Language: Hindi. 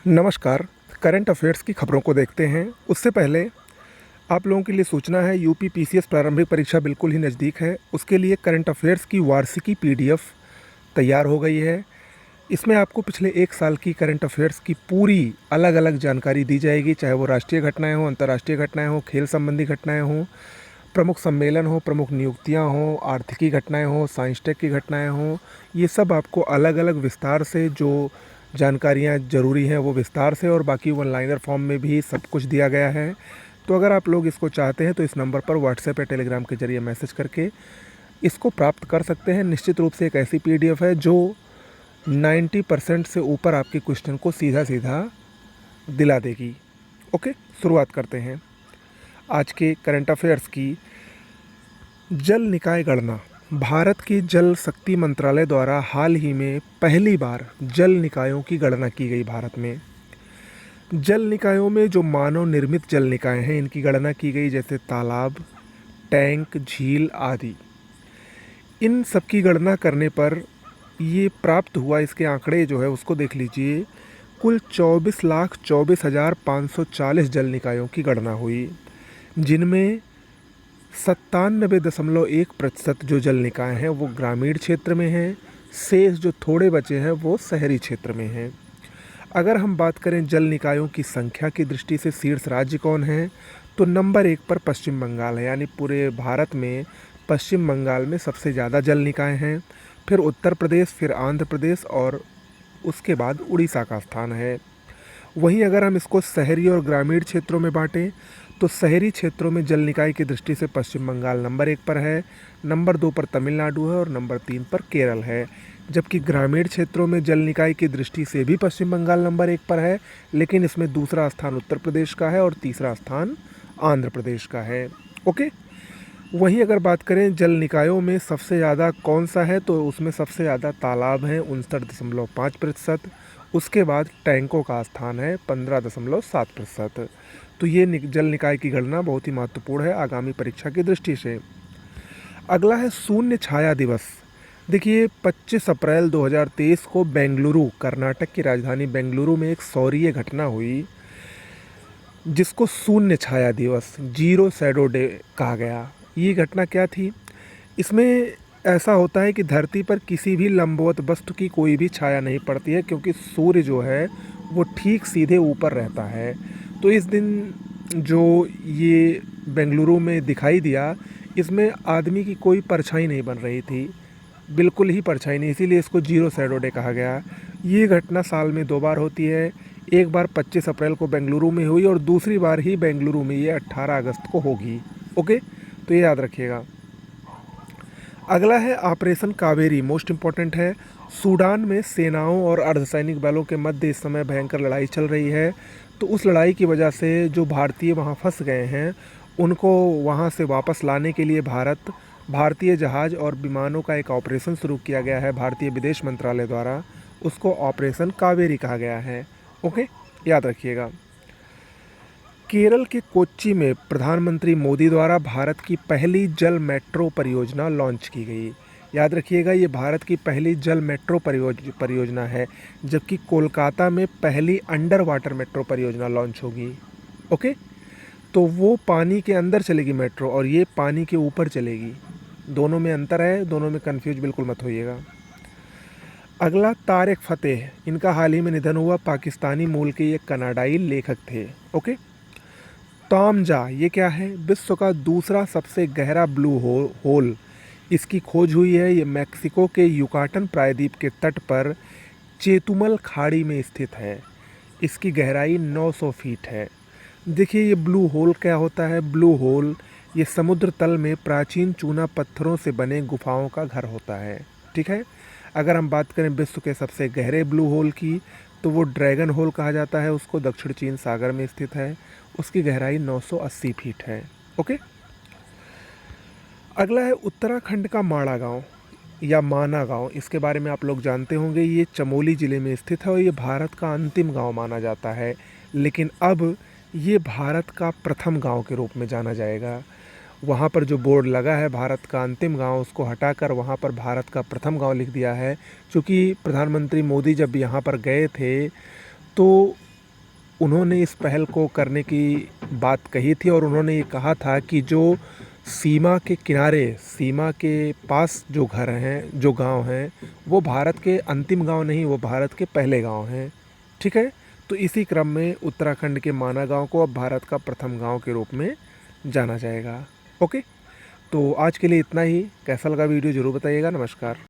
नमस्कार। करंट अफेयर्स की खबरों को देखते हैं। उससे पहले आप लोगों के लिए सूचना है, यूपी पीसीएस प्रारंभिक परीक्षा बिल्कुल ही नज़दीक है। उसके लिए करंट अफेयर्स की वार्षिकी पीडीएफ तैयार हो गई है। इसमें आपको पिछले 1 साल की करंट अफेयर्स की पूरी अलग अलग जानकारी दी जाएगी, चाहे वो राष्ट्रीय घटनाएं हों, अंतर्राष्ट्रीय घटनाएं हों, खेल संबंधी घटनाएं हों, प्रमुख सम्मेलन हो, प्रमुख नियुक्तियां हों, आर्थिकी घटनाएं हों, साइंस टेक की घटनाएं हों। ये सब आपको अलग अलग विस्तार से जो जानकारियाँ ज़रूरी हैं वो विस्तार से, और बाकी वन लाइनर फॉर्म में भी सब कुछ दिया गया है। तो अगर आप लोग इसको चाहते हैं तो इस नंबर पर व्हाट्सएप या टेलीग्राम के ज़रिए मैसेज करके इसको प्राप्त कर सकते हैं। निश्चित रूप से एक ऐसी पीडीएफ है जो 90% से ऊपर आपके क्वेश्चन को सीधा सीधा दिला देगी। ओके, शुरुआत करते हैं आज के करंट अफेयर्स की। जल निकाय गणना। भारत के जल शक्ति मंत्रालय द्वारा हाल ही में पहली बार जल निकायों की गणना की गई। भारत में जल निकायों में जो मानव निर्मित जल निकाय हैं इनकी गणना की गई, जैसे तालाब, टैंक, झील आदि। इन सब की गणना करने पर ये प्राप्त हुआ, इसके आंकड़े जो है उसको देख लीजिए। कुल 24,24,540 जल निकायों की गणना हुई, जिनमें 97.1% जो जल निकाय हैं वो ग्रामीण क्षेत्र में हैं। शेष जो थोड़े बचे हैं वो शहरी क्षेत्र में हैं। अगर हम बात करें जल निकायों की संख्या की दृष्टि से शीर्ष राज्य कौन है, तो नंबर 1 पर पश्चिम बंगाल है। यानी पूरे भारत में पश्चिम बंगाल में सबसे ज़्यादा जल निकाय हैं। फिर उत्तर प्रदेश, फिर आंध्र प्रदेश और उसके बाद उड़ीसा का स्थान है। वहीं अगर हम इसको शहरी और ग्रामीण क्षेत्रों में बांटें तो शहरी क्षेत्रों में जल निकाय की दृष्टि से पश्चिम बंगाल नंबर 1 पर है, नंबर 2 पर तमिलनाडु है और नंबर 3 पर केरल है। जबकि ग्रामीण क्षेत्रों में जल निकाय की दृष्टि से भी पश्चिम बंगाल नंबर 1 पर है, लेकिन इसमें दूसरा स्थान उत्तर प्रदेश का है और तीसरा स्थान आंध्र प्रदेश का है। ओके, वहीं अगर बात करें जल निकायों में सबसे ज़्यादा कौन सा है, तो उसमें सबसे ज़्यादा तालाब हैं 59.5%। उसके बाद टैंकों का स्थान है 15.7%। तो ये जल निकाय की गणना बहुत ही महत्वपूर्ण है आगामी परीक्षा की दृष्टि से। अगला है शून्य छाया दिवस। देखिए, 25 अप्रैल 2023 को बेंगलुरु, कर्नाटक की राजधानी बेंगलुरु में एक सौरीय घटना हुई, जिसको शून्य छाया दिवस, जीरो शैडो डे कहा गया। ये घटना क्या थी? इसमें ऐसा होता है कि धरती पर किसी भी लंबवत वस्तु की कोई भी छाया नहीं पड़ती है, क्योंकि सूर्य जो है वो ठीक सीधे ऊपर रहता है। तो इस दिन जो ये बेंगलुरु में दिखाई दिया, इसमें आदमी की कोई परछाई नहीं बन रही थी, बिल्कुल ही परछाई नहीं, इसीलिए इसको जीरो शैडो डे कहा गया। ये घटना साल में 2 बार होती है। एक बार 25 अप्रैल को बेंगलुरु में हुई और दूसरी बार ही बेंगलुरु में ये 18 अगस्त को होगी। ओके, तो ये याद रखिएगा। अगला है ऑपरेशन कावेरी, मोस्ट इम्पॉर्टेंट है। सूडान में सेनाओं और अर्धसैनिक बलों के मध्य इस समय भयंकर लड़ाई चल रही है। तो उस लड़ाई की वजह से जो भारतीय वहाँ फंस गए हैं उनको वहाँ से वापस लाने के लिए भारतीय जहाज़ और विमानों का एक ऑपरेशन शुरू किया गया है भारतीय विदेश मंत्रालय द्वारा। उसको ऑपरेशन कावेरी कहा गया है। ओके, याद रखिएगा। केरल के कोच्चि में प्रधानमंत्री मोदी द्वारा भारत की पहली जल मेट्रो परियोजना लॉन्च की गई। याद रखिएगा, ये भारत की पहली जल मेट्रो परियोजना है, जबकि कोलकाता में पहली अंडर वाटर मेट्रो परियोजना लॉन्च होगी। ओके, तो वो पानी के अंदर चलेगी मेट्रो और ये पानी के ऊपर चलेगी। दोनों में अंतर है, दोनों में कंफ्यूज बिल्कुल मत होइएगा। अगला तारिक फ़तेह, इनका हाल ही में निधन हुआ। पाकिस्तानी मूल के ये कनाडाई लेखक थे। ओके, तामजा ये क्या है? विश्व का दूसरा सबसे गहरा ब्लू होल। इसकी खोज हुई है। ये मैक्सिको के युकाटन प्रायद्वीप के तट पर चेतुमल खाड़ी में स्थित है। इसकी गहराई 900 फीट है। देखिए, ये ब्लू होल क्या होता है? ब्लू होल ये समुद्र तल में प्राचीन चूना पत्थरों से बने गुफाओं का घर होता है। ठीक है। अगर हम बात करें विश्व के सबसे गहरे ब्लू होल की, तो वो ड्रैगन होल कहा जाता है उसको, दक्षिण चीन सागर में स्थित है। उसकी गहराई 980 फीट है। ओके, अगला है उत्तराखंड का माड़ा गांव या माना गांव। इसके बारे में आप लोग जानते होंगे। ये चमोली ज़िले में स्थित है और ये भारत का अंतिम गांव माना जाता है, लेकिन अब ये भारत का प्रथम गांव के रूप में जाना जाएगा। वहाँ पर जो बोर्ड लगा है भारत का अंतिम गांव, उसको हटाकर वहाँ पर भारत का प्रथम गांव लिख दिया है। क्योंकि प्रधानमंत्री मोदी जब यहाँ पर गए थे तो उन्होंने इस पहल को करने की बात कही थी और उन्होंने ये कहा था कि जो सीमा के किनारे, सीमा के पास जो घर हैं, जो गांव हैं, वो भारत के अंतिम गांव नहीं, वो भारत के पहले गांव हैं। ठीक है? तो इसी क्रम में उत्तराखंड के माना गांव को अब भारत का प्रथम गांव के रूप में जाना जाएगा। ओके? तो आज के लिए इतना ही। कैसा लगा वीडियो ज़रूर बताइएगा। नमस्कार।